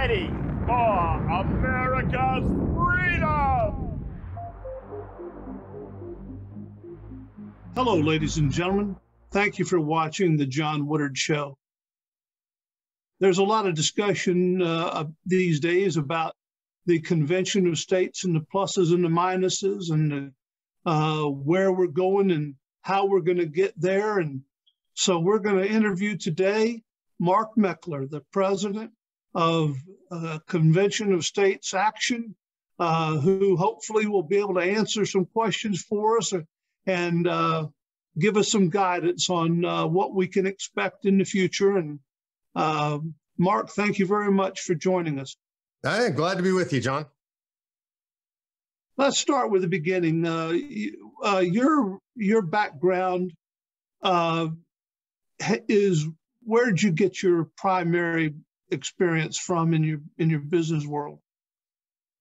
ready for America's freedom. Hello, ladies and gentlemen. Thank you for watching The John Woodard Show. There's a lot of discussion these days about the Convention of States and the pluses and the minuses and where we're going and how we're going to get there. And so we're going to interview today Mark Meckler, the president of Convention of States Action, who hopefully will be able to answer some questions for us and give us some guidance on what we can expect in the future. And Mark, thank you very much for joining us. I'm glad to be with you, John. Let's start with the beginning. Your background is, where'd you get your primary experience from in your business world?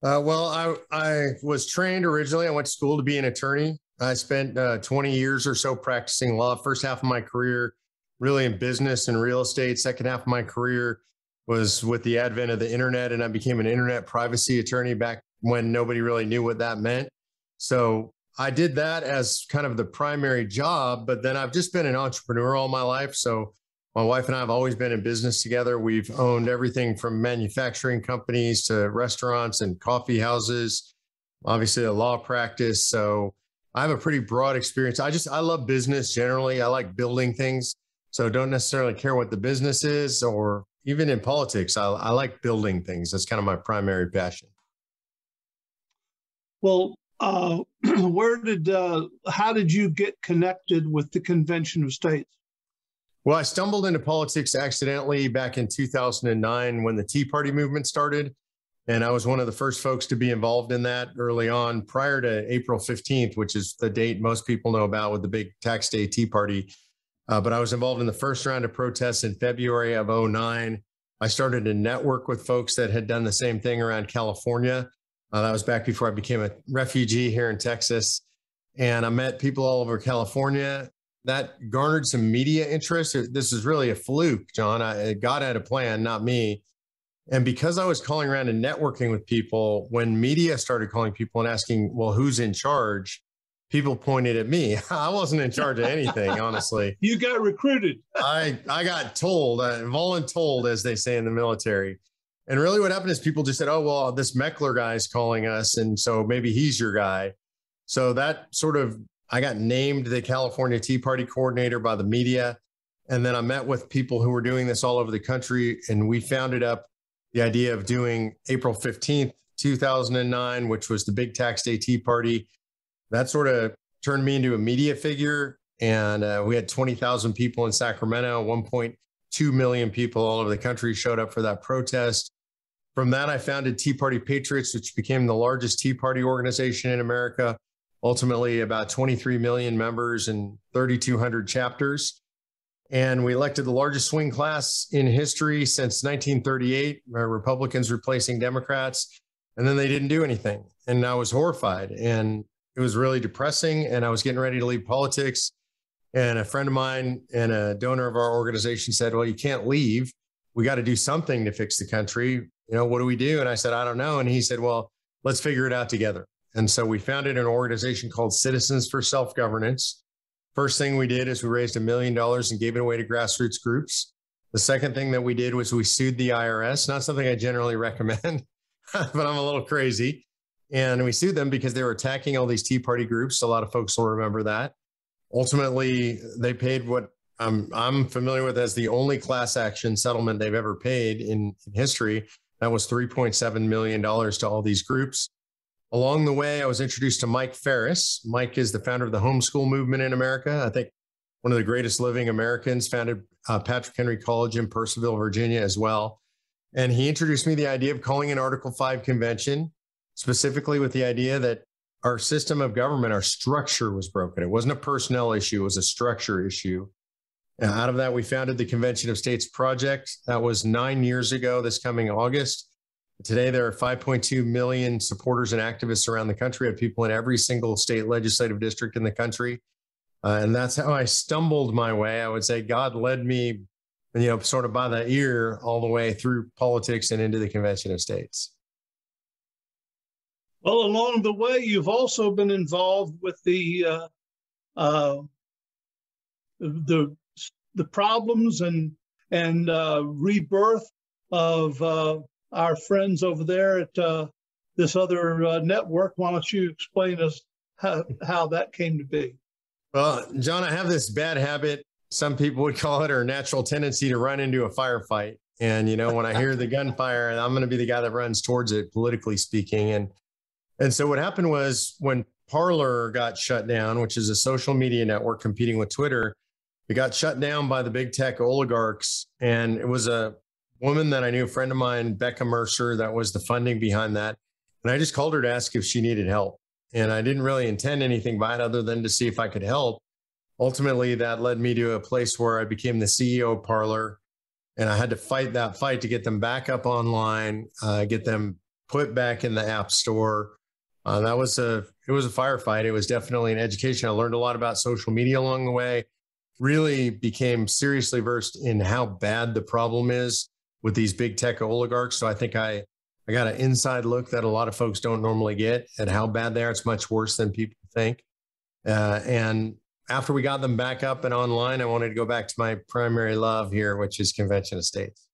Well, I was trained originally. I went to school to be an attorney. I spent 20 years or so practicing law. First half of my career really in business and real estate. Second half of my career was with the advent of the internet, and I became an internet privacy attorney back when nobody really knew what that meant. So I did that as kind of the primary job, but then I've just been an entrepreneur all my life. So my wife and I have always been in business together. We've owned everything from manufacturing companies to restaurants and coffee houses, obviously a law practice. So I have a pretty broad experience. I love business generally. I like building things. So don't necessarily care what the business is, or even in politics, I like building things. That's kind of my primary passion. Well, how did you get connected with the Convention of States? Well, I stumbled into politics accidentally back in 2009 when the Tea Party movement started. And I was one of the first folks to be involved in that early on, prior to April 15th, which is the date most people know about with the big tax day Tea Party. But I was involved in the first round of protests in February of 2009. I started to network with folks that had done the same thing around California. That was back before I became a refugee here in Texas. And I met people all over California. That garnered some media interest. This is really a fluke, John. God had a plan, not me. And because I was calling around and networking with people, when media started calling people and asking, well, who's in charge? People pointed at me. I wasn't in charge of anything, honestly. You got recruited. I got told, voluntold, as they say in the military. And really what happened is people just said, oh, well, this Meckler guy is calling us, and so maybe he's your guy. So that sort of, I got named the California Tea Party coordinator by the media. And then I met with people who were doing this all over the country, and we founded up the idea of doing April 15th, 2009, which was the big tax day Tea Party. That sort of turned me into a media figure. And we had 20,000 people in Sacramento, 1.2 million people all over the country showed up for that protest. From that, I founded Tea Party Patriots, which became the largest Tea Party organization in America, ultimately about 23 million members and 3,200 chapters. And we elected the largest swing class in history since 1938, Republicans replacing Democrats. And then they didn't do anything. And I was horrified. And it was really depressing, and I was getting ready to leave politics. And a friend of mine and a donor of our organization said, well, you can't leave. We got to do something to fix the country. You know, what do we do? And I said, I don't know. And he said, well, let's figure it out together. And so we founded an organization called Citizens for Self-Governance. First thing we did is we raised $1 million and gave it away to grassroots groups. The second thing that we did was we sued the IRS, not something I generally recommend, but I'm a little crazy. And we sued them because they were attacking all these Tea Party groups. A lot of folks will remember that. Ultimately, they paid what I'm familiar with as the only class action settlement they've ever paid in history. That was $3.7 million to all these groups. Along the way, I was introduced to Mike Ferris. Mike is the founder of the homeschool movement in America. I think one of the greatest living Americans, founded Patrick Henry College in Purcellville, Virginia as well. And he introduced me the idea of calling an Article 5 convention, specifically with the idea that our system of government, our structure was broken. It wasn't a personnel issue, it was a structure issue. And out of that, we founded the Convention of States Project. That was 9 years ago, this coming August. Today, there are 5.2 million supporters and activists around the country. We have people in every single state legislative district in the country. And that's how I stumbled my way. I would say God led me sort of by the ear all the way through politics and into the Convention of States. Well, along the way, you've also been involved with the problems and rebirth of our friends over there at this other network. Why don't you explain us how that came to be? Well, John, I have this bad habit. Some people would call it, or natural tendency, to run into a firefight. And, when I hear the gunfire, I'm going to be the guy that runs towards it, politically speaking. And so what happened was, when Parlor got shut down, which is a social media network competing with Twitter, it got shut down by the big tech oligarchs. And it was a woman that I knew, a friend of mine, Becca Mercer, that was the funding behind that. And I just called her to ask if she needed help. And I didn't really intend anything by it other than to see if I could help. Ultimately, that led me to a place where I became the CEO of Parlor, and I had to fight that fight to get them back up online, get them put back in the App Store. It was a firefight. It was definitely an education. I learned a lot about social media along the way, really became seriously versed in how bad the problem is with these big tech oligarchs. So I think I got an inside look that a lot of folks don't normally get at how bad they are. It's much worse than people think. And after we got them back up and online, I wanted to go back to my primary love here, which is Convention of States.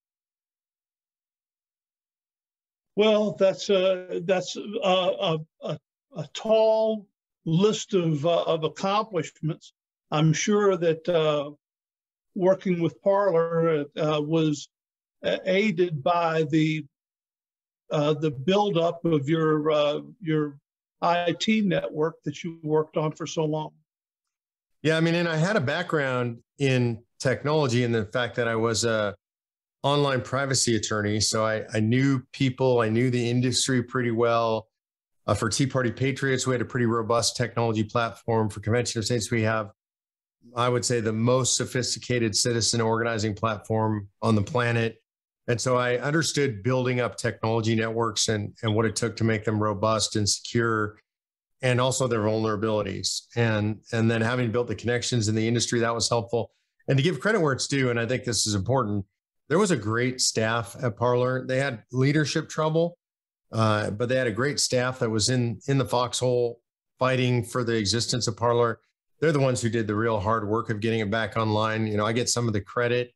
Well, that's a tall list of accomplishments. I'm sure that working with Parlor was aided by the buildup of your IIT network that you worked on for so long. Yeah, and I had a background in technology and the fact that I was a online privacy attorney. So I knew people, I knew the industry pretty well. For Tea Party Patriots, we had a pretty robust technology platform. For Convention of States, we have, I would say, the most sophisticated citizen organizing platform on the planet. And so I understood building up technology networks and what it took to make them robust and secure, and also their vulnerabilities. And then having built the connections in the industry, that was helpful. And to give credit where it's due, and I think this is important, there was a great staff at Parlor. They had leadership trouble, but they had a great staff that was in the foxhole fighting for the existence of Parlor. They're the ones who did the real hard work of getting it back online. I get some of the credit.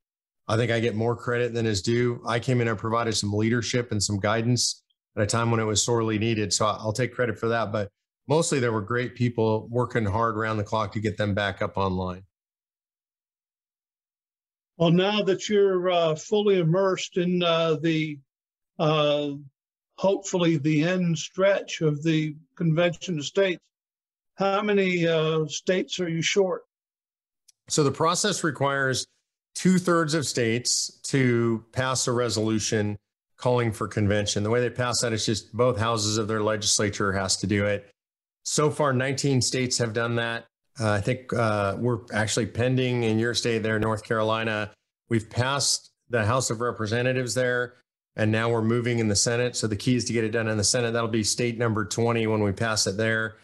I think I get more credit than is due. I came in and provided some leadership and some guidance at a time when it was sorely needed. So I'll take credit for that. But mostly there were great people working hard around the clock to get them back up online. Well, now that you're fully immersed in hopefully the end stretch of the Convention of States, how many states are you short? So the process requires 2/3 of states to pass a resolution calling for convention. The way they pass that is just both houses of their legislature has to do it. So far, 19 states have done that. I think we're actually pending in your state there, North Carolina. We've passed the House of Representatives there, and now we're moving in the Senate. So the key is to get it done in the Senate. That'll be state number 20 when we pass it there.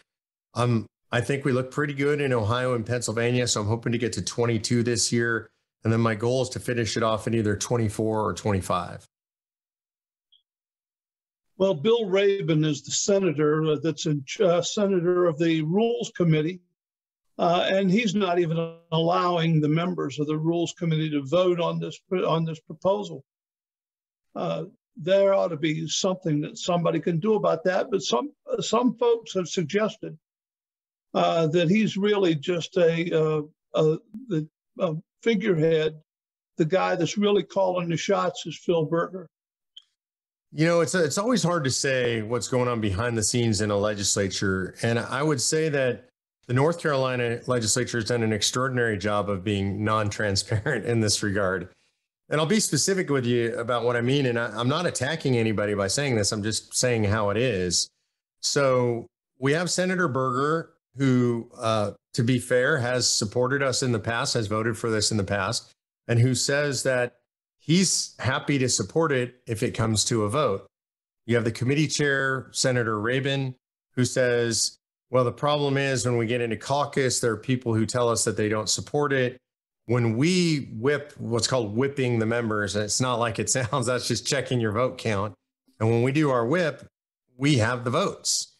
I think we look pretty good in Ohio and Pennsylvania, so I'm hoping to get to 22 this year. And then my goal is to finish it off in either 24 or 25. Well, Bill Rabin is the senator that's in senator of the Rules Committee, and he's not even allowing the members of the Rules Committee to vote on this proposal. There ought to be something that somebody can do about that. But some folks have suggested that he's really just a figurehead. The guy that's really calling the shots is Phil Berger. It's always hard to say what's going on behind the scenes in a legislature. And I would say that the North Carolina legislature has done an extraordinary job of being non-transparent in this regard. And I'll be specific with you about what I mean. And I'm not attacking anybody by saying this. I'm just saying how it is. So we have Senator Berger, who, to be fair, has supported us in the past, has voted for this in the past, and who says that he's happy to support it if it comes to a vote. You have the committee chair, Senator Rabin, who says, well, the problem is when we get into caucus, there are people who tell us that they don't support it. when we whip, what's called whipping the members, and it's not like it sounds, that's just checking your vote count. And when we do our whip, we have the votes,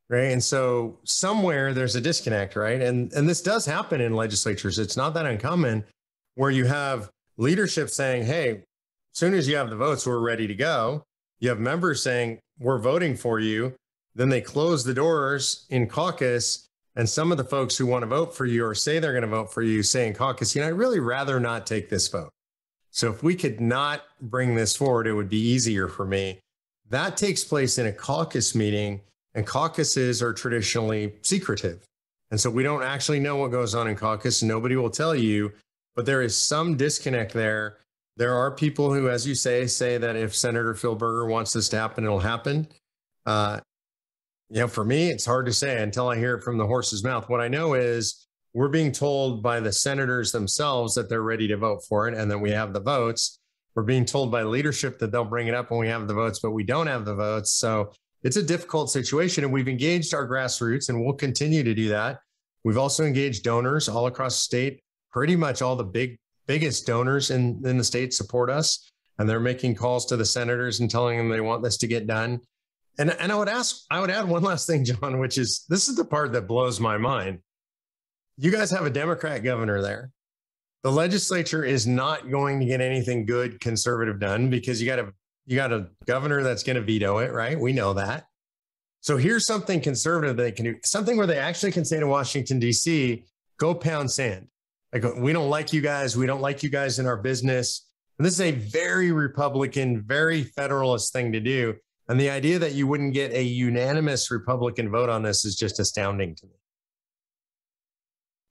right? And so somewhere there's a disconnect, right? And this does happen in legislatures. It's not that uncommon where you have leadership saying, hey, as soon as you have the votes, we're ready to go. You have members saying, we're voting for you. Then they close the doors in caucus. And some of the folks who want to vote for you or say they're going to vote for you say in caucus, I'd really rather not take this vote. So if we could not bring this forward, it would be easier for me. That takes place in a caucus meeting, and caucuses are traditionally secretive. And so we don't actually know what goes on in caucus. Nobody will tell you, but there is some disconnect there. There are people who, as you say that if Senator Phil Berger wants this to happen, it'll happen. For me, it's hard to say until I hear it from the horse's mouth. What I know is we're being told by the senators themselves that they're ready to vote for it, and then we have the votes. We're being told by leadership that they'll bring it up when we have the votes, but we don't have the votes. So it's a difficult situation, and we've engaged our grassroots, and we'll continue to do that. We've also engaged donors all across the state. Pretty much all the biggest donors in the state support us, and they're making calls to the senators and telling them they want this to get done. And I would add one last thing, John, which is, this is the part that blows my mind. You guys have a Democrat governor there. The legislature is not going to get anything good conservative done because you got a governor that's going to veto it, right? We know that. So here's something conservative they can do, something where they actually can say to Washington, D.C., go pound sand. Like, we don't like you guys. We don't like you guys in our business. And this is a very Republican, very Federalist thing to do. And the idea that you wouldn't get a unanimous Republican vote on this is just astounding to me.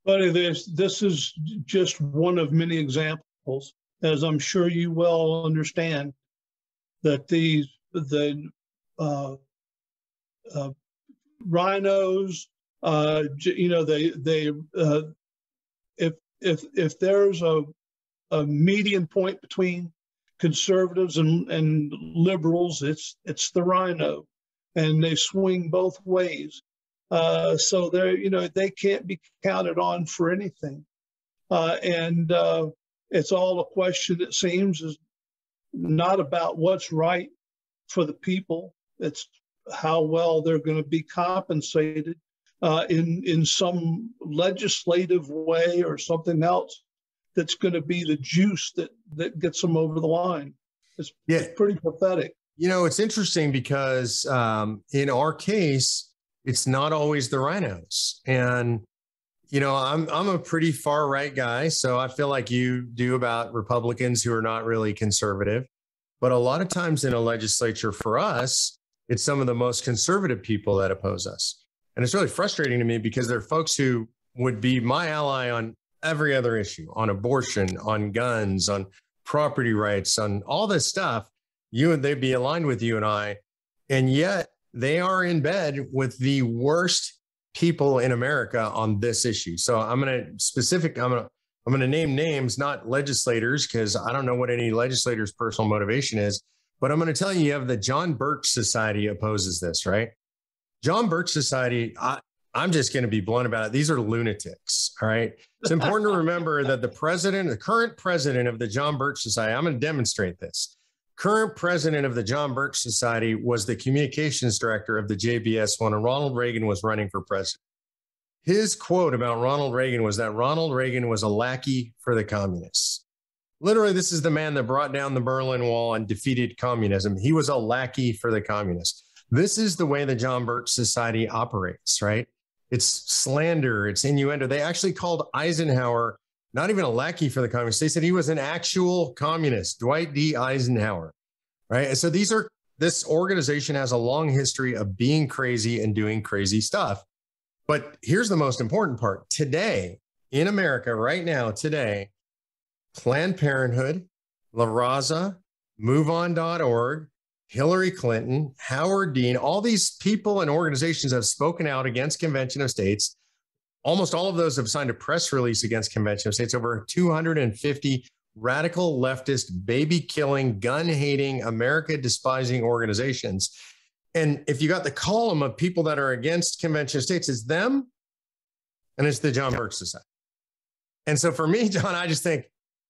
Buddy, this is just one of many examples, as I'm sure you well understand, that the Rhinos, if there's a median point between conservatives and liberals, it's the Rhino, and they swing both ways. So they can't be counted on for anything. And it's all a question, it seems, is not about what's right for the people. It's how well they're going to be compensated in some legislative way or something else that's going to be the juice that gets them over the line. It's pretty pathetic. It's interesting because in our case, it's not always the Rhinos. And, I'm a pretty far right guy, so I feel like you do about Republicans who are not really conservative. But a lot of times in a legislature for us, it's some of the most conservative people that oppose us. And it's really frustrating to me because they're folks who would be my ally on every other issue, on abortion, on guns, on property rights, on all this stuff. They'd be aligned with you and I, and yet they are in bed with the worst people in America on this issue. So I'm going to name names, not legislators, because I don't know what any legislator's personal motivation is, but I'm going to tell you have the John Birch Society opposes this, right? John Birch Society, I'm just going to be blunt about it. These are lunatics. All right. It's important to remember that the current president of the John Birch Society, I'm going to demonstrate this. Current president of the John Birch Society was the communications director of the JBS when Ronald Reagan was running for president. His quote about Ronald Reagan was that Ronald Reagan was a lackey for the communists. Literally, this is the man that brought down the Berlin Wall and defeated communism. He was a lackey for the communists. This is the way the John Birch Society operates, right? It's slander, it's innuendo. They actually called Eisenhower not even a lackey for the communists. They said he was an actual communist, Dwight D. Eisenhower, right? And so this organization has a long history of being crazy and doing crazy stuff. But here's the most important part. Today, in America, right now, today, Planned Parenthood, La Raza, MoveOn.org, Hillary Clinton, Howard Dean, all these people and organizations have spoken out against Convention of States. Almost all of those have signed a press release against Convention of States. Over 250 radical leftist, baby-killing, gun-hating, America-despising organizations. And if you got the column of people that are against Convention of States, it's them and it's the John Birch Society. And so for me, John, I just think,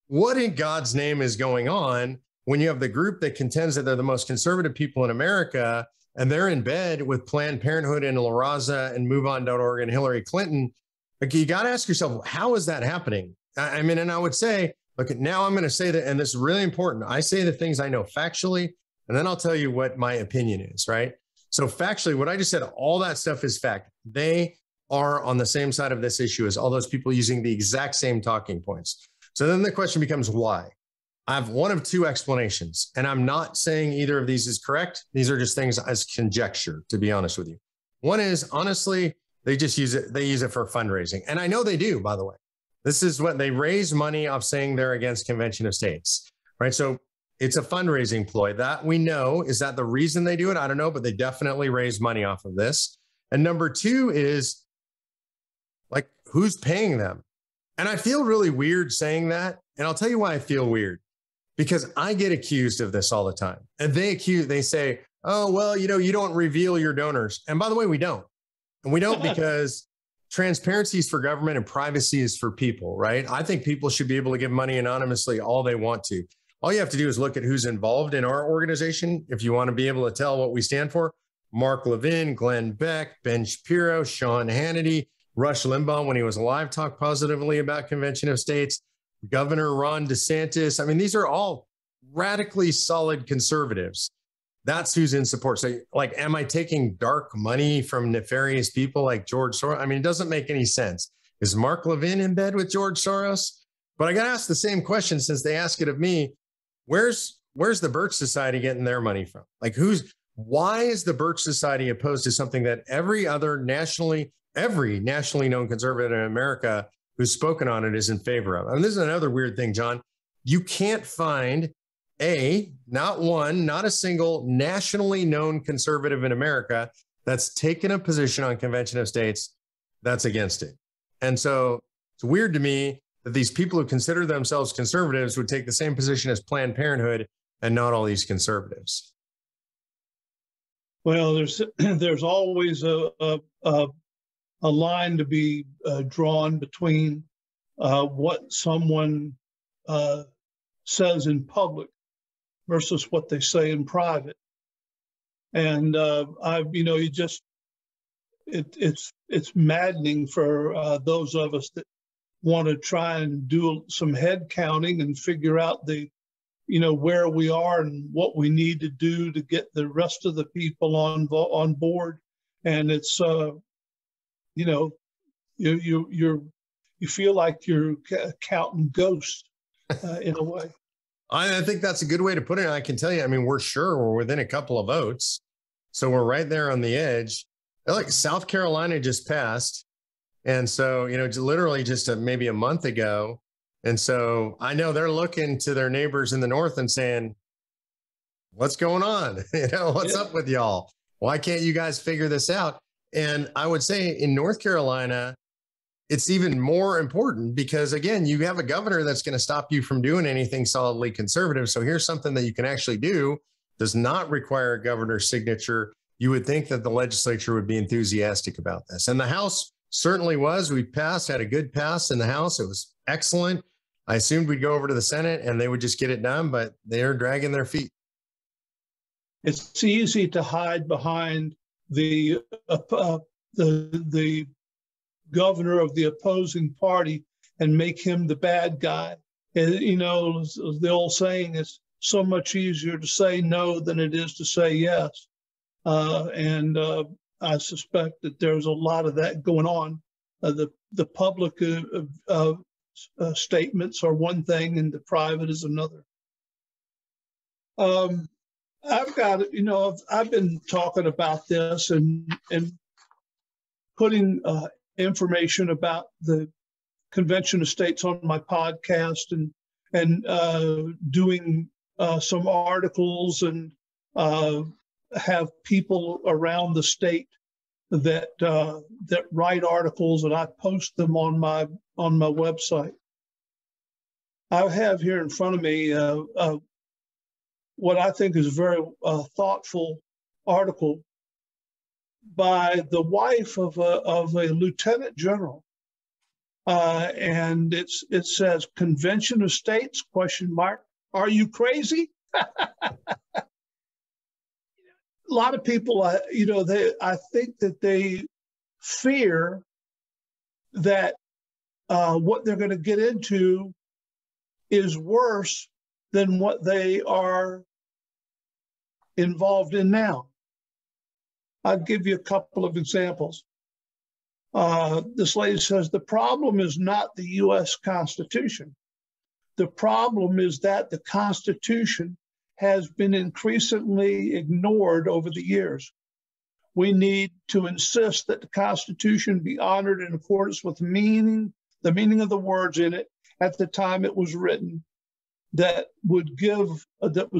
what in God's name is going on when you have the group that contends that they're the most conservative people in America, and they're in bed with Planned Parenthood and La Raza and MoveOn.org and Hillary Clinton? Like, you got to ask yourself, how is that happening? I mean, and I would say, look, now I'm going to say that, and this is really important. I say the things I know factually, and then I'll tell you what my opinion is, right? So factually, what I just said, all that stuff is fact. They are on the same side of this issue as all those people using the exact same talking points. So then the question becomes why? I have one of two explanations, and I'm not saying either of these is correct. These are just things as conjecture, to be honest with you. One is, honestly, they just use it. They use it for fundraising. And I know they do, by the way. This is what they raise money off saying they're against Convention of States, right? So it's a fundraising ploy. That we know. Is that the reason they do it? I don't know, but they definitely raise money off of this. And number two is, like, who's paying them? And I feel really weird saying that. And I'll tell you why I feel weird. Because I get accused of this all the time. And they say, oh, well, you don't reveal your donors. And by the way, we don't. And we don't because transparency is for government and privacy is for people, right? I think people should be able to give money anonymously all they want to. All you have to do is look at who's involved in our organization. If you want to be able to tell what we stand for, Mark Levin, Glenn Beck, Ben Shapiro, Sean Hannity, Rush Limbaugh, when he was alive, talked positively about Convention of States. Governor Ron DeSantis. I mean, these are all radically solid conservatives. That's who's in support. So, like, am I taking dark money from nefarious people like George Soros? I mean, it doesn't make any sense. Is Mark Levin in bed with George Soros? But I got to ask the same question since they ask it of me. Where's the Birch Society getting their money from? Like, why is the Birch Society opposed to something that every nationally known conservative in America who's spoken on it is in favor of? And this is another weird thing, John. You can't find not a single nationally known conservative in America that's taken a position on Convention of States that's against it. And so it's weird to me that these people who consider themselves conservatives would take the same position as Planned Parenthood and not all these conservatives. Well, there's always a line to be drawn between what someone says in public versus what they say in private. And it's maddening for those of us that want to try and do some head counting and figure out where we are and what we need to do to get the rest of the people on board. And it's you feel like you're counting ghosts in a way. I think that's a good way to put it. I can tell you, I mean, we're within a couple of votes. So we're right there on the edge. Like, South Carolina just passed. And so, literally just maybe a month ago. And so I know they're looking to their neighbors in the North and saying, what's going on? What's up with y'all? Why can't you guys figure this out? And I would say in North Carolina, it's even more important because, again, you have a governor that's going to stop you from doing anything solidly conservative. So here's something that you can actually do. Does not require a governor's signature. You would think that the legislature would be enthusiastic about this. And the House certainly was. We had a good pass in the House. It was excellent. I assumed we'd go over to the Senate and they would just get it done, but they're dragging their feet. It's easy to hide behind the governor of the opposing party and make him the bad guy. And, the old saying, it's so much easier to say no than it is to say yes. And I suspect that there's a lot of that going on. The public statements are one thing and the private is another. I've been talking about this and putting information about the Convention of States on my podcast and doing some articles and have people around the state that write articles, and I post them on my website. I have here in front of me what I think is a very thoughtful article by the wife of a lieutenant general and it says Convention of States, ? Are you crazy? A lot of people, I think that they fear that what they're going to get into is worse than what they are involved in now. I'll give you a couple of examples. This lady says, the problem is not the U.S. Constitution. The problem is that the Constitution has been increasingly ignored over the years. We need to insist that the Constitution be honored in accordance with the meaning of the words in it at the time it was written, that would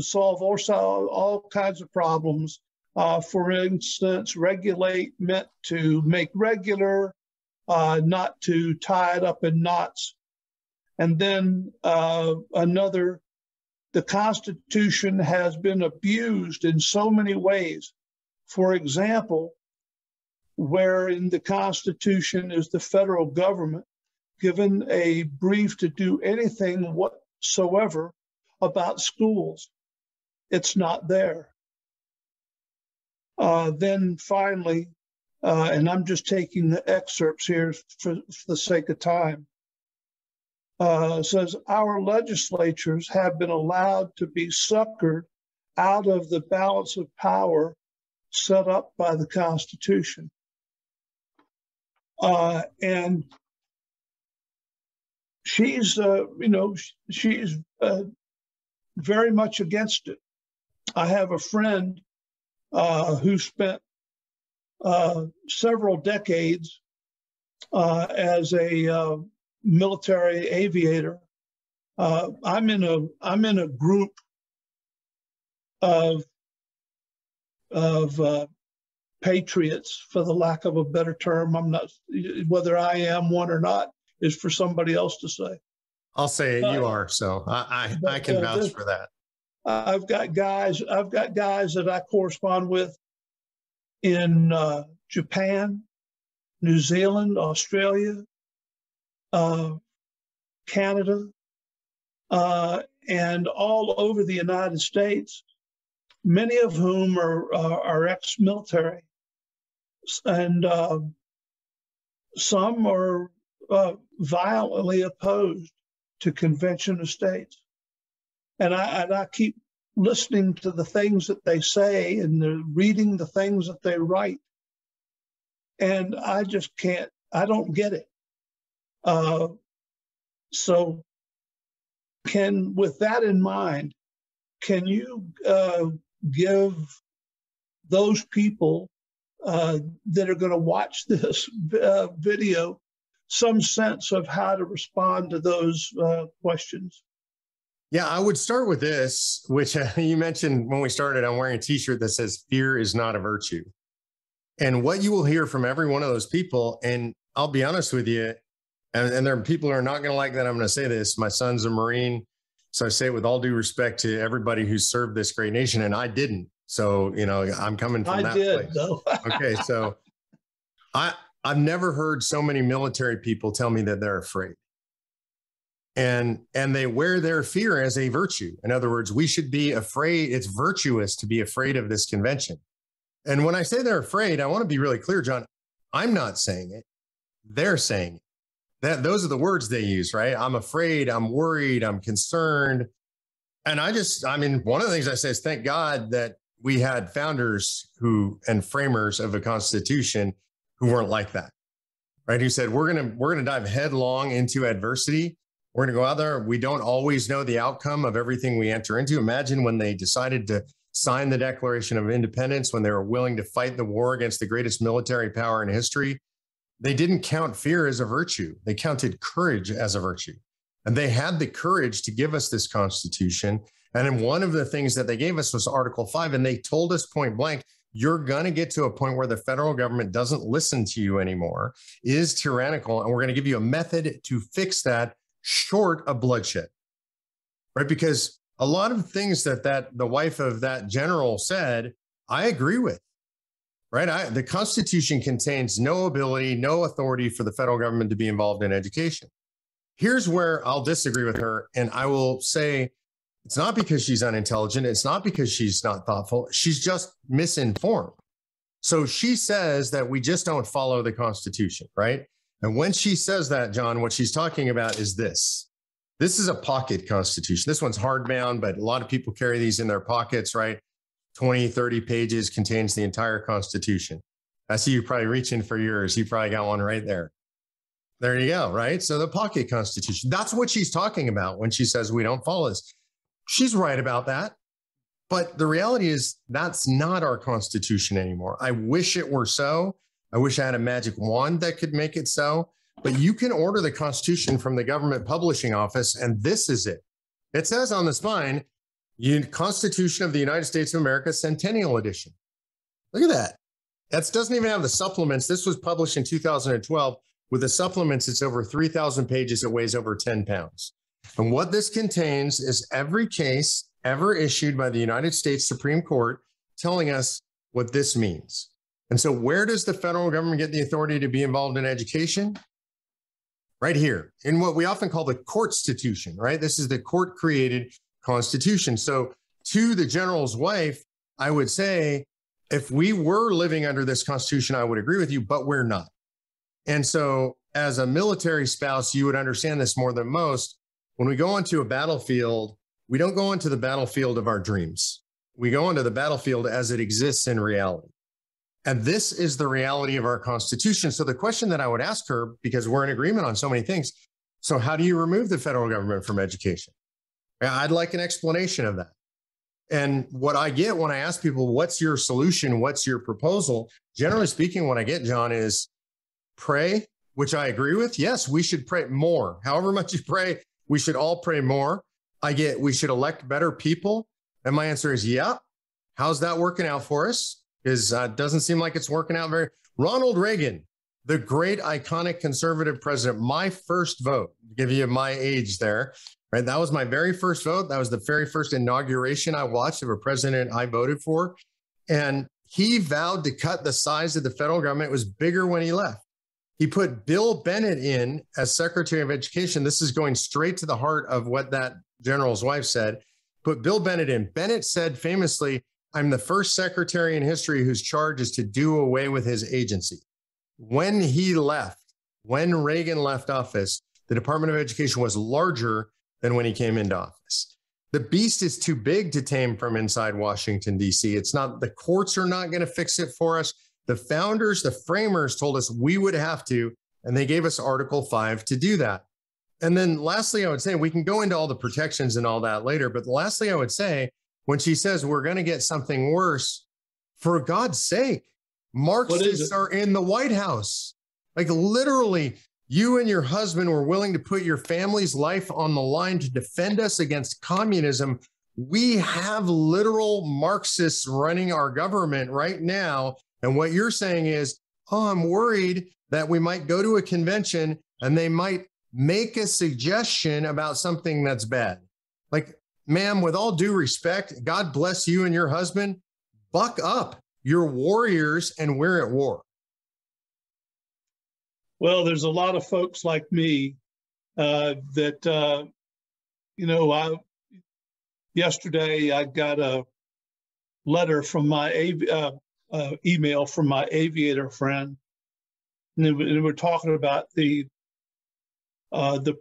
solve all kinds of problems. For instance, regulate meant to make regular, not to tie it up in knots. And then the Constitution has been abused in so many ways. For example, where in the Constitution is the federal government given a brief to do anything whatsoever about schools. It's not there. Then finally, and I'm just taking the excerpts here for the sake of time, says our legislatures have been allowed to be suckered out of the balance of power set up by the Constitution. And she's very much against it. I have a friend who spent several decades as a military aviator. I'm in a group of patriots, for the lack of a better term. I'm not, whether I am one or not is for somebody else to say. I'll say you are, so I can vouch for that. I've got guys that I correspond with in Japan, New Zealand, Australia, Canada, and all over the United States, many of whom are ex-military, and some are violently opposed to Convention of States. And I keep listening to the things that they say and reading the things that they write. And I just can't, I don't get it. So with that in mind, can you give those people that are going to watch this video some sense of how to respond to those questions? Yeah, I would start with this, which you mentioned when we started. I'm wearing a T-shirt that says "Fear is not a virtue," and what you will hear from every one of those people, and I'll be honest with you, and there are people who are not going to like that I'm going to say this. My son's a Marine, so I say it with all due respect to everybody who's served this great nation, and I didn't. So I'm coming from that place. Though. Okay, so I've never heard so many military people tell me that they're afraid. And they wear their fear as a virtue. In other words, we should be afraid. It's virtuous to be afraid of this convention. And when I say they're afraid, I want to be really clear, John. I'm not saying it. They're saying it. Those are the words they use, right? I'm afraid, I'm worried, I'm concerned. And one of the things I say is thank God that we had founders and framers of a constitution who weren't like that, right? Who said, we're going to dive headlong into adversity. We're going to go out there. We don't always know the outcome of everything we enter into. Imagine when they decided to sign the Declaration of Independence, when they were willing to fight the war against the greatest military power in history. They didn't count fear as a virtue. They counted courage as a virtue. And they had the courage to give us this Constitution. And then one of the things that they gave us was Article 5. And they told us point blank, you're going to get to a point where the federal government doesn't listen to you anymore, is tyrannical. And we're going to give you a method to fix that short of bloodshed, right? Because a lot of things that the wife of that general said, I agree with, right? The Constitution contains no ability, no authority for the federal government to be involved in education. Here's where I'll disagree with her. And I will say it's not because she's unintelligent. It's not because she's not thoughtful. She's just misinformed. So she says that we just don't follow the Constitution, right? And when she says that, John, what she's talking about is this. This is a pocket Constitution. This one's hardbound, but a lot of people carry these in their pockets, right? 20, 30 pages, contains the entire Constitution. I see you probably reaching for yours. You probably got one right there. There you go, right? So the pocket Constitution, that's what she's talking about when she says we don't follow this. She's right about that. But the reality is that's not our Constitution anymore. I wish it were so. I wish I had a magic wand that could make it so. But you can order the Constitution from the government publishing office, and this is it. It says on the spine, Constitution of the United States of America, Centennial Edition. Look at that. That doesn't even have the supplements. This was published in 2012. With the supplements, it's over 3,000 pages. It weighs over 10 pounds. And what this contains is every case ever issued by the United States Supreme Court telling us what this means. And so where does the federal government get the authority to be involved in education? Right here, in what we often call the courtstitution, right? This is the court-created Constitution. So to the general's wife, I would say, if we were living under this Constitution, I would agree with you, but we're not. And so as a military spouse, you would understand this more than most. When we go onto a battlefield, we don't go into the battlefield of our dreams. We go into the battlefield as it exists in reality. And this is the reality of our Constitution. So the question that I would ask her, because we're in agreement on so many things, so how do you remove the federal government from education? I'd like an explanation of that. And what I get when I ask people, what's your solution? What's your proposal? Generally speaking, what I get, John, is pray, which I agree with. Yes, we should pray more. However much you pray, we should all pray more. I get, we should elect better people. And my answer is, yeah. How's that working out for us? Because it doesn't seem like it's working out very. Ronald Reagan, the great iconic conservative president, my first vote, to give you my age there, right? That was my very first vote. That was the very first inauguration I watched of a president I voted for. And he vowed to cut the size of the federal government. It was bigger when he left. He put Bill Bennett in as Secretary of Education. This is going straight to the heart of what that general's wife said. Put Bill Bennett in. Bennett said famously, I'm the first secretary in history whose charge is to do away with his agency. When he left, when Reagan left office, the Department of Education was larger than when he came into office. The beast is too big to tame from inside Washington, D.C. It's not, the courts are not going to fix it for us. The founders, the framers told us we would have to, and they gave us Article 5 to do that. And then lastly, I would say, we can go into all the protections and all that later, but lastly, I would say, when she says we're going to get something worse, for God's sake, Marxists are in the White House. Like literally, you and your husband were willing to put your family's life on the line to defend us against communism. We have literal Marxists running our government right now. And what you're saying is, oh, I'm worried that we might go to a convention and they might make a suggestion about something that's bad. Like, ma'am, with all due respect, God bless you and your husband. Buck up. You're warriors and we're at war. Well, there's a lot of folks like me yesterday I got a letter from my email from my aviator friend, and they were talking about the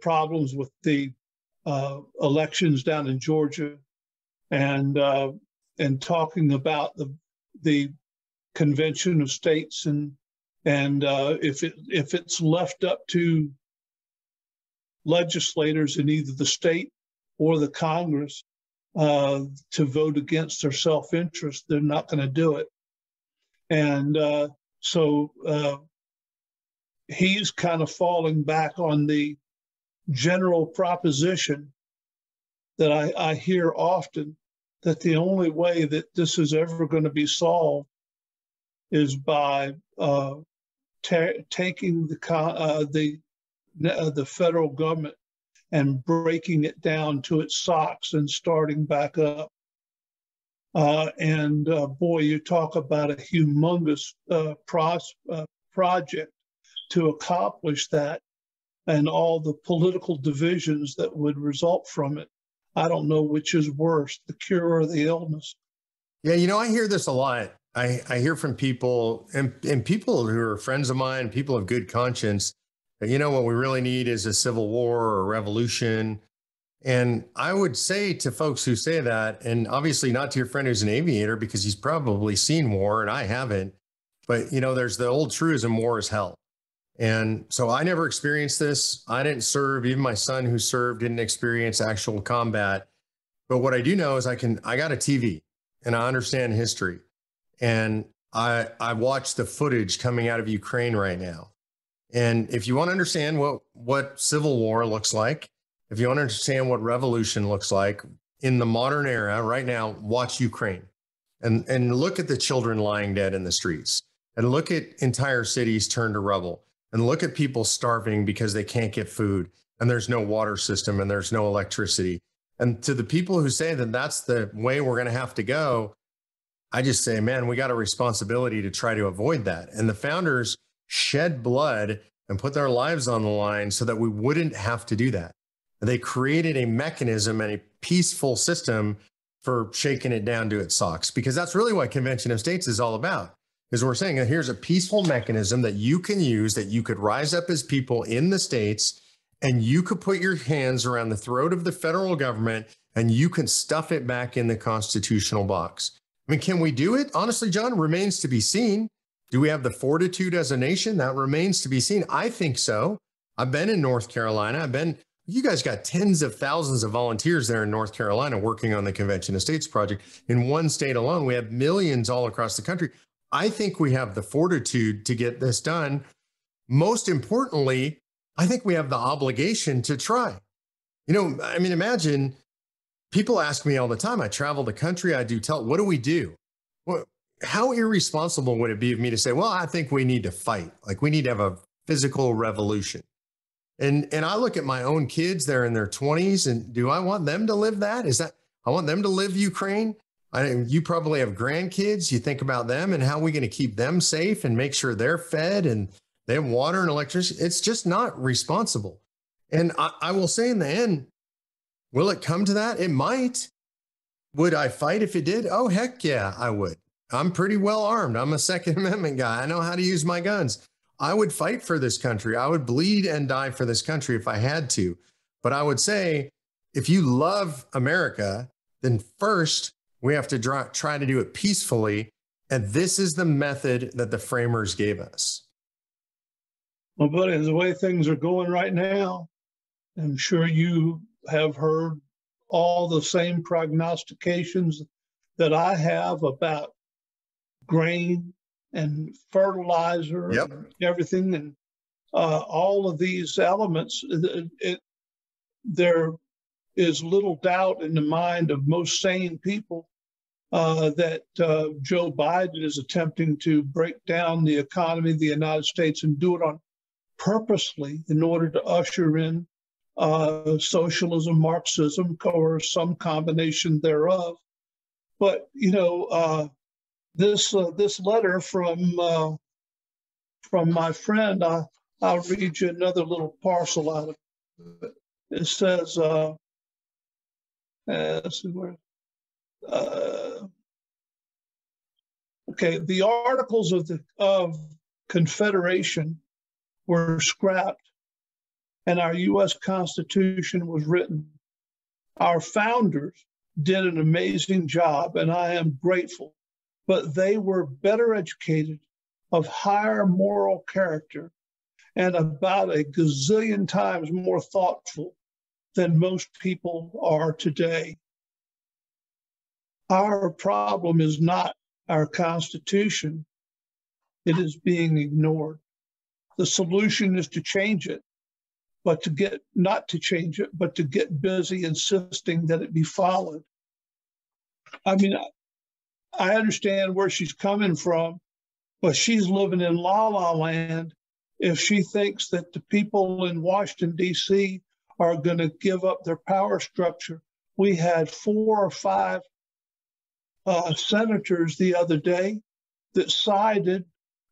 problems with the elections down in Georgia, and talking about the convention of states, and if it's left up to legislators in either the state or the Congress to vote against their self-interest, they're not going to do it. And so he's kind of falling back on the general proposition that I hear often, that the only way that this is ever going to be solved is by taking the federal government and breaking it down to its socks and starting back up. Boy, you talk about a humongous project to accomplish that, and all the political divisions that would result from it. I don't know which is worse, the cure or the illness. Yeah, I hear this a lot. I hear from people and people who are friends of mine, people of good conscience, that, what we really need is a civil war or a revolution. And I would say to folks who say that, and obviously not to your friend who's an aviator, because he's probably seen war and I haven't, but there's the old truism, war is hell. And so I never experienced this. I didn't serve. Even my son who served didn't experience actual combat. But what I do know is I got a TV and I understand history. And I watch the footage coming out of Ukraine right now. And if you want to understand what civil war looks like, if you want to understand what revolution looks like in the modern era right now, watch Ukraine and look at the children lying dead in the streets, and look at entire cities turned to rubble, and look at people starving because they can't get food and there's no water system and there's no electricity. And to the people who say that that's the way we're going to have to go, I just say, man, we got a responsibility to try to avoid that. And the founders shed blood and put their lives on the line so that we wouldn't have to do that. They created a mechanism and a peaceful system for shaking it down to its socks, because that's really what Convention of States is all about. Is we're saying that here's a peaceful mechanism that you can use, that you could rise up as people in the states, and you could put your hands around the throat of the federal government and you can stuff it back in the constitutional box. I mean, can we do it? Honestly, John, remains to be seen. Do we have the fortitude as a nation? That remains to be seen. I think so. I've been in North Carolina. You guys got tens of thousands of volunteers there in North Carolina working on the Convention of States project. In one state alone, we have millions all across the country. I think we have the fortitude to get this done. Most importantly, I think we have the obligation to try. Imagine, people ask me all the time, I travel the country, what do we do? Well, how irresponsible would it be of me to say, well, I think we need to fight. Like, we need to have a physical revolution. And I look at my own kids, they're in their 20s, and do I want them to live that? I want them to live Ukraine? You probably have grandkids. You think about them and how are we going to keep them safe and make sure they're fed and they have water and electricity. It's just not responsible. And I will say, in the end, will it come to that? It might. Would I fight if it did? Oh, heck yeah, I would. I'm pretty well armed. I'm a Second Amendment guy. I know how to use my guns. I would fight for this country. I would bleed and die for this country if I had to. But I would say, if you love America, then first we have to try to do it peacefully. And this is the method that the framers gave us. Well, buddy, the way things are going right now, I'm sure you have heard all the same prognostications that I have about grain and fertilizer, yep, and everything, and all of these elements. There is little doubt in the mind of most sane people that Joe Biden is attempting to break down the economy of the United States and do it on purposely in order to usher in socialism, Marxism, or some combination thereof. But this letter from my friend, I'll read you another little parcel out of it. It says, let's see where. Okay, the Articles of Confederation were scrapped, and our U.S. Constitution was written. Our founders did an amazing job, and I am grateful, but they were better educated, of higher moral character, and about a gazillion times more thoughtful than most people are today. Our problem is not our Constitution. It is being ignored. The solution is to change it, but not to change it, but to get busy insisting that it be followed. I mean, I understand where she's coming from, but she's living in la-la land if she thinks that the people in Washington, D.C. are going to give up their power structure. We had 4 or 5 senators the other day that sided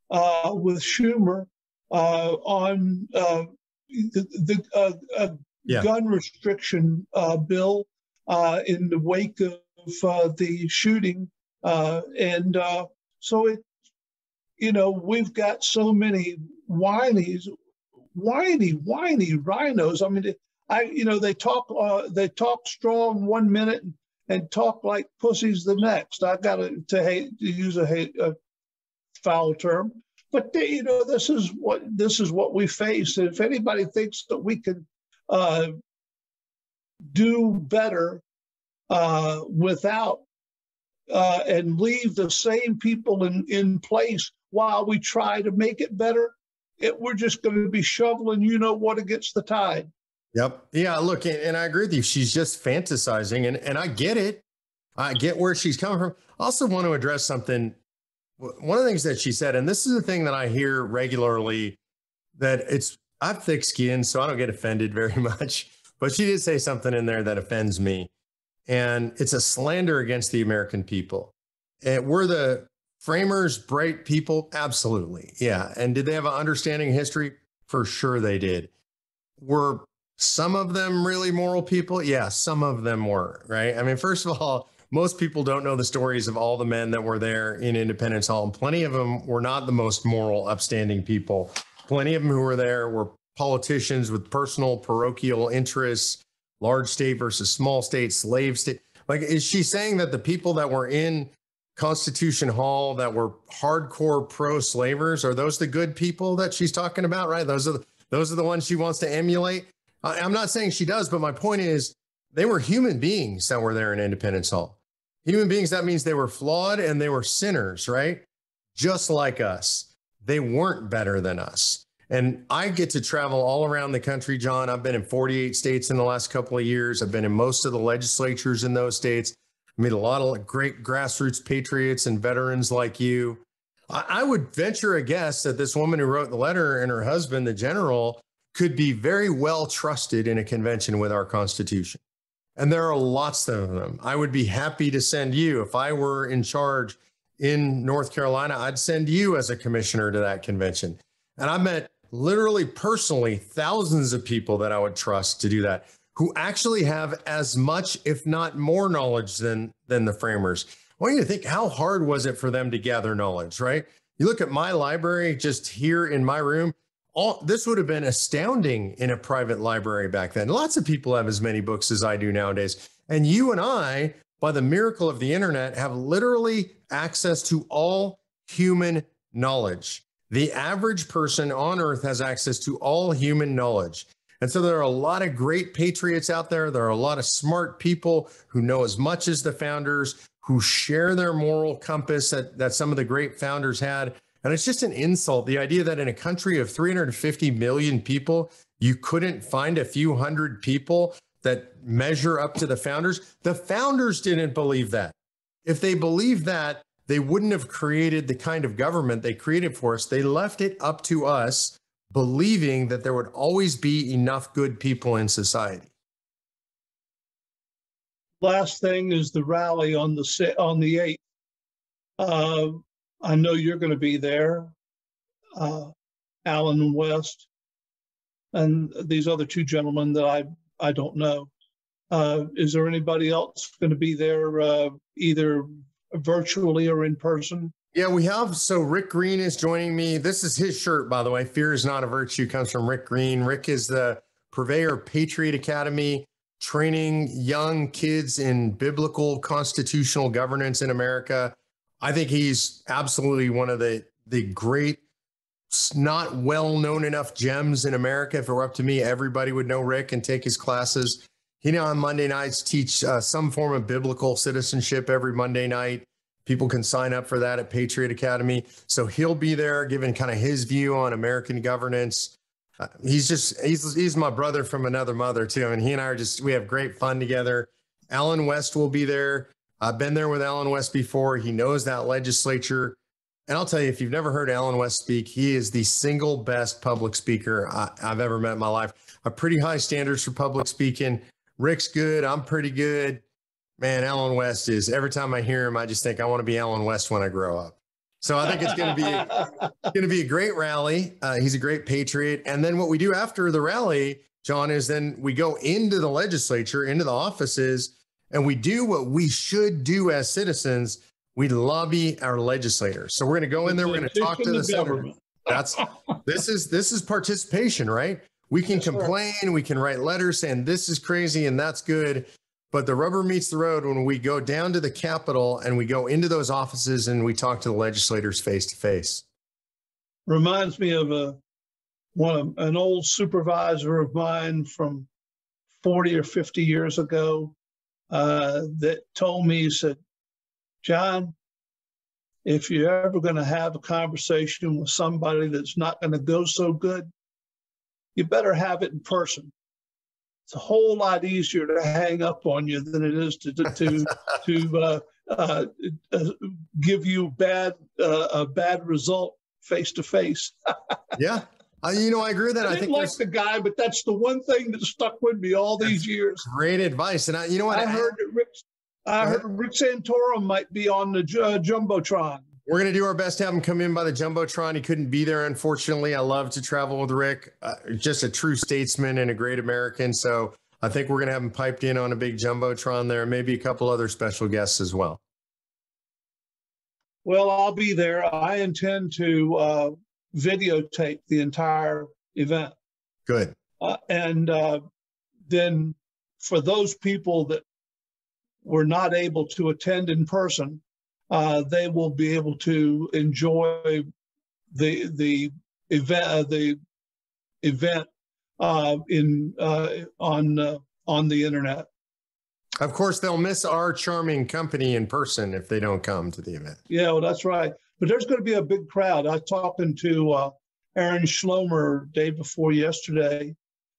with Schumer on the gun restriction bill in the wake of the shooting. So it, we've got so many whiny rhinos. I mean, they talk strong 1 minute and talk like pussies the next. I got to use a foul term, but this is what we face. And if anybody thinks that we can do better without and leave the same people in place while we try to make it better, we're just going to be shoveling what against the tide. Yep. Yeah, look, and I agree with you. She's just fantasizing, and I get it. I get where she's coming from. I also want to address something. One of the things that she said, and this is the thing that I hear regularly, that I have thick skin, so I don't get offended very much. But she did say something in there that offends me. And it's a slander against the American people. And were the framers bright people? Absolutely. Yeah. And did they have an understanding of history? For sure they did. Were some of them really moral people? Yeah, some of them were, right? I mean, first of all, most people don't know the stories of all the men that were there in Independence Hall. And plenty of them were not the most moral, upstanding people. Plenty of them who were there were politicians with personal parochial interests, large state versus small state, slave state. Like, is she saying that the people that were in Constitution Hall that were hardcore pro-slavers, are those the good people that she's talking about, right? Those are the ones she wants to emulate. I'm not saying she does, but my point is they were human beings that were there in Independence Hall. Human beings, that means they were flawed and they were sinners, right? Just like us. They weren't better than us. And I get to travel all around the country, John. I've been in 48 states in the last couple of years. I've been in most of the legislatures in those states. I meet a lot of great grassroots patriots and veterans like you. I would venture a guess that this woman who wrote the letter and her husband, the general, could be very well trusted in a convention with our Constitution. And there are lots of them. I would be happy to send you. If I were in charge in North Carolina, I'd send you as a commissioner to that convention. And I met literally personally thousands of people that I would trust to do that, who actually have as much, if not more knowledge than the framers. I want you to think, how hard was it for them to gather knowledge, right? You look at my library just here in my room, this would have been astounding in a private library back then. Lots of people have as many books as I do nowadays. And you and I, by the miracle of the internet, have literally access to all human knowledge. The average person on earth has access to all human knowledge. And so there are a lot of great patriots out there. There are a lot of smart people who know as much as the founders, who share their moral compass that some of the great founders had. And it's just an insult. The idea that in a country of 350 million people, you couldn't find a few hundred people that measure up to the founders. The founders didn't believe that. If they believed that, they wouldn't have created the kind of government they created for us. They left it up to us, believing that there would always be enough good people in society. Last thing is the rally on the 8th. I know you're going to be there, Alan West, and these other two gentlemen that I don't know. Is there anybody else going to be there, either virtually or in person? Yeah, we have. So Rick Green is joining me. This is his shirt, by the way. Fear is not a virtue comes from Rick Green. Rick is the purveyor of Patriot Academy, training young kids in biblical constitutional governance in America. I think he's absolutely one of the great, not well known enough gems in America. If it were up to me, everybody would know Rick and take his classes. He on Monday nights teach some form of biblical citizenship every Monday night. People can sign up for that at Patriot Academy. So he'll be there giving kind of his view on American governance. He's my brother from another mother too. And he and I we have great fun together. Alan West will be there. I've been there with Alan West before. He knows that legislature. And I'll tell you, if you've never heard Alan West speak, he is the single best public speaker I've ever met in my life. I have pretty high standards for public speaking. Rick's good. I'm pretty good. Man, Alan West is, every time I hear him, I just think I want to be Alan West when I grow up. So I think it's going to be a great rally. He's a great patriot. And then what we do after the rally, John, is then we go into the legislature, into the offices, and we do what we should do as citizens. We lobby our legislators. So we're going to go in there. We're going to talk to the senator. This is participation, right? We can complain. We can write letters saying this is crazy and that's good. But the rubber meets the road when we go down to the Capitol and we go into those offices and we talk to the legislators face to face. Reminds me of an old supervisor of mine from 40 or 50 years ago that told me, he said, John, if you're ever going to have a conversation with somebody that's not going to go so good, you better have it in person. It's a whole lot easier to hang up on you than it is to give you a bad result face to face. Yeah, I agree with that. I didn't like the guy, but that's the one thing that stuck with me all these years. Great advice, and you know what? I heard Rick Santorum might be on the jumbotron. We're going to do our best to have him come in by the jumbotron. He couldn't be there, unfortunately. I love to travel with Rick, just a true statesman and a great American. So I think we're going to have him piped in on a big jumbotron there, maybe a couple other special guests as well. Well, I'll be there. I intend to videotape the entire event. Good. And then for those people that were not able to attend in person, they will be able to enjoy the event on the internet. Of course, they'll miss our charming company in person if they don't come to the event. Yeah, well, that's right. But there's going to be a big crowd. I was talking to Erin Schlomer day before yesterday,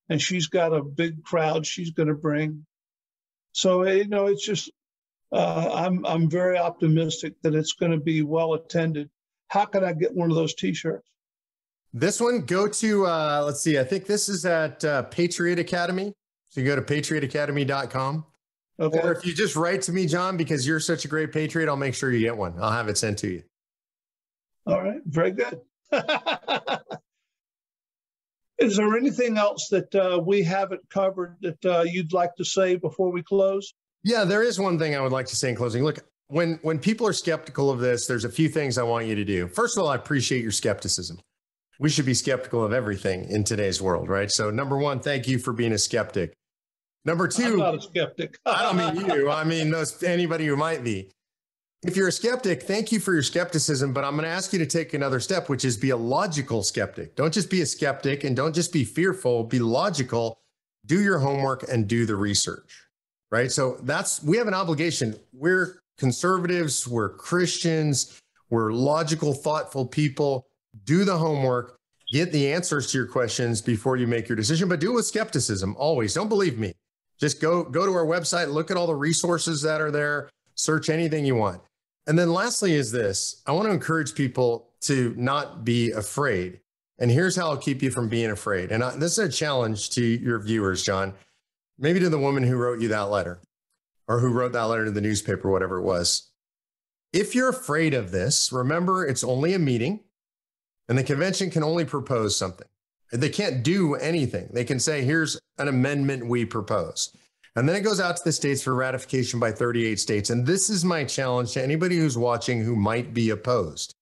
and she's got a big crowd she's going to bring. So it's just. I'm very optimistic that it's going to be well attended. How can I get one of those T-shirts? This one, go to, let's see, I think this is at Patriot Academy. So you go to patriotacademy.com. Okay. Or if you just write to me, John, because you're such a great patriot, I'll make sure you get one. I'll have it sent to you. All right. Very good. Is there anything else that we haven't covered that you'd like to say before we close? Yeah, there is one thing I would like to say in closing. Look, when people are skeptical of this, there's a few things I want you to do. First of all, I appreciate your skepticism. We should be skeptical of everything in today's world, right? So number one, thank you for being a skeptic. Number two, I'm not a skeptic. I don't mean you. I mean anybody who might be. If you're a skeptic, thank you for your skepticism, but I'm going to ask you to take another step, which is be a logical skeptic. Don't just be a skeptic and don't just be fearful, be logical, do your homework and do the research. Right. So we have an obligation. We're conservatives. We're Christians. We're logical, thoughtful people. Do the homework, get the answers to your questions before you make your decision, but do it with skepticism. Always. Don't believe me. Just go to our website, look at all the resources that are there, search anything you want. And then lastly is this. I want to encourage people to not be afraid. And here's how I'll keep you from being afraid. And this is a challenge to your viewers, John. Maybe to the woman who wrote you that letter or who wrote that letter to the newspaper, whatever it was. If you're afraid of this, remember it's only a meeting and the convention can only propose something. They can't do anything. They can say, here's an amendment we propose. And then it goes out to the states for ratification by 38 states. And this is my challenge to anybody who's watching who might be opposed.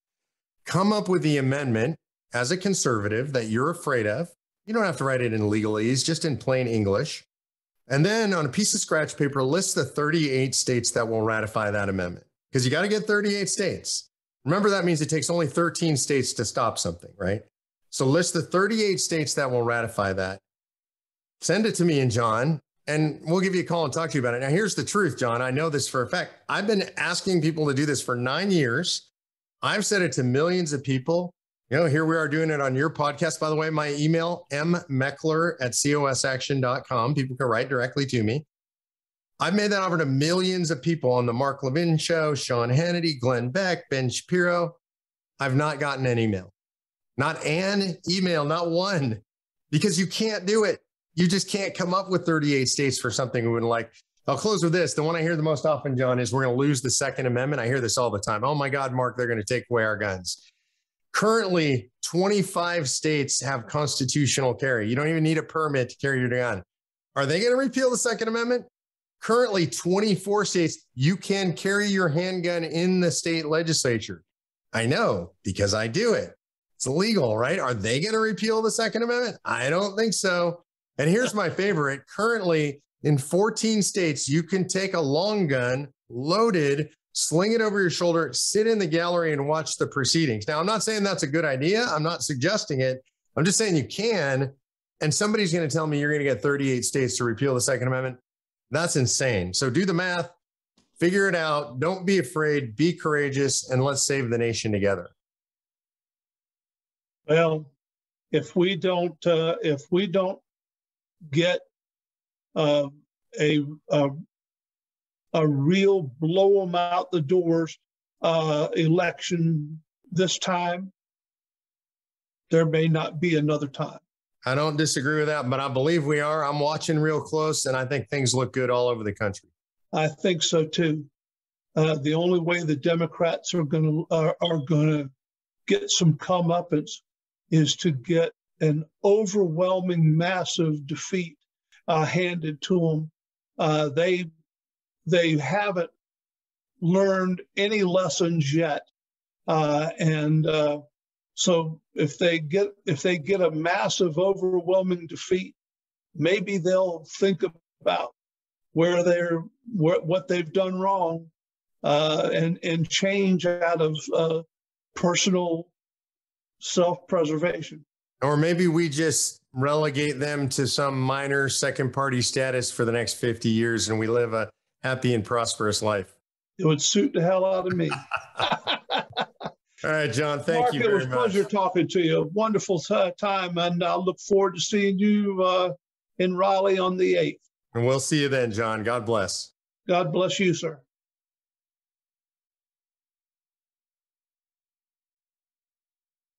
Come up with the amendment as a conservative that you're afraid of. You don't have to write it in legalese, just in plain English. And then on a piece of scratch paper, list the 38 states that will ratify that amendment. Because you got to get 38 states. Remember, that means it takes only 13 states to stop something, right? So list the 38 states that will ratify that. Send it to me and John, and we'll give you a call and talk to you about it. Now, here's the truth, John. I know this for a fact. I've been asking people to do this for 9 years. I've said it to millions of people. Here we are doing it on your podcast. By the way, my email, mmeckler@cosaction.com. People can write directly to me. I've made that offer to millions of people on the Mark Levin Show, Sean Hannity, Glenn Beck, Ben Shapiro. I've not gotten an email. Not an email, not one, because you can't do it. You just can't come up with 38 states for something we wouldn't like. I'll close with this. The one I hear the most often, John, is we're going to lose the Second Amendment. I hear this all the time. Oh my God, Mark, they're going to take away our guns. Currently, 25 states have constitutional carry. You don't even need a permit to carry your gun. Are they going to repeal the Second Amendment? Currently, 24 states, you can carry your handgun in the state legislature. I know, because I do it. It's illegal, right? Are they going to repeal the Second Amendment? I don't think so. And here's my favorite. Currently, in 14 states, you can take a long gun, loaded, sling it over your shoulder, sit in the gallery and watch the proceedings. Now, I'm not saying that's a good idea. I'm not suggesting it. I'm just saying you can. And somebody's going to tell me you're going to get 38 states to repeal the Second Amendment. That's insane. So do the math, figure it out. Don't be afraid, be courageous, and let's save the nation together. Well, if we don't get a real blow them out the doors election this time, there may not be another time. I don't disagree with that, but I believe we are. I'm watching real close, and I think things look good all over the country. I think so too. The only way the Democrats are going to get some comeuppance is to get an overwhelming, massive defeat handed to them. They haven't learned any lessons yet, and so if they get a massive, overwhelming defeat, maybe they'll think about what they've done wrong, and change out of personal self-preservation. Or maybe we just relegate them to some minor second party status for the next 50 years and we live a happy and prosperous life. It would suit the hell out of me. All right, John, thank you very much. It was a pleasure talking to you. Wonderful time, and I'll look forward to seeing you in Raleigh on the 8th. And we'll see you then, John. God bless. God bless you, sir.